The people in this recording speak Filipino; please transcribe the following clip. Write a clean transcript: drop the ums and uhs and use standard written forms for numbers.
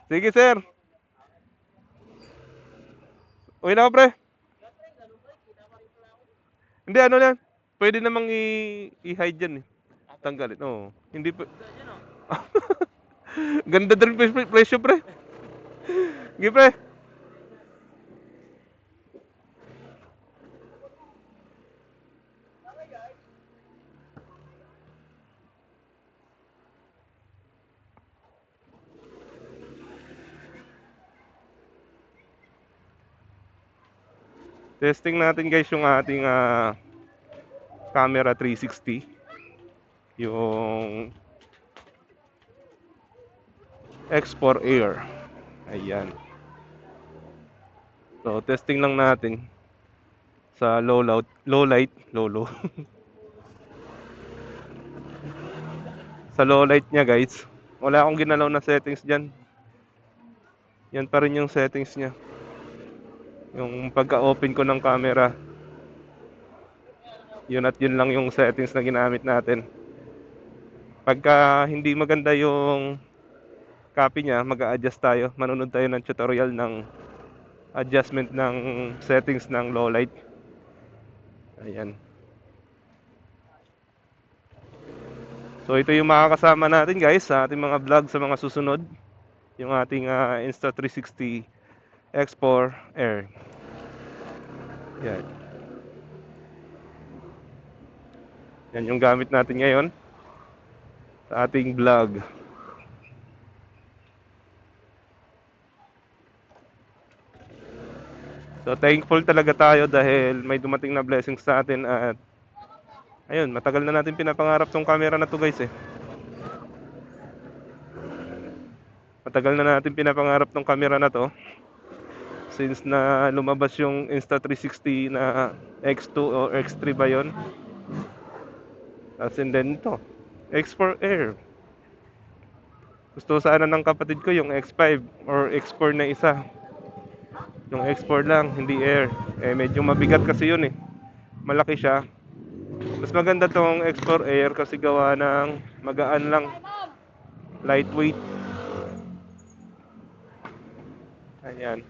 Sige, sir. Uwi na ako, pre. Hindi, ano yan. Pwede namang i-hide yan eh. Tanggalin. Oo. Hindi pa. Ganda din presyo, pre. Sige, pre. Testing natin guys yung ating camera 360. Yung X4 Air. Ayan. So, testing lang natin sa low. Sa low light niya guys. Wala akong ginalaw na settings diyan. Yan pa rin yung settings niya. Yung pagka-open ko ng camera. Yun at yun lang yung settings na ginamit natin. Pagka hindi maganda yung copy niya, mag-a-adjust tayo. Manunod tayo ng tutorial ng adjustment ng settings ng low light. Ayan. So ito yung makakasama natin guys sa ating mga vlog sa mga susunod. Yung ating Insta360 X4 Air. Yan. Yan yung gamit natin ngayon sa ating vlog. So thankful talaga tayo dahil may dumating na blessings sa atin at ayun, matagal na natin pinapangarap tong camera na to guys eh. Matagal na natin pinapangarap tong camera na to. Since na lumabas yung Insta360 na X2 o X3 ba yun? And then ito, X4 Air. Gusto sana ng kapatid ko yung X5 or X4 na isa. Yung X4 lang, hindi Air. Eh medyo mabigat kasi yun eh. Malaki siya. Mas maganda tong X4 Air kasi gawa ng magaan lang. Lightweight. Ayan.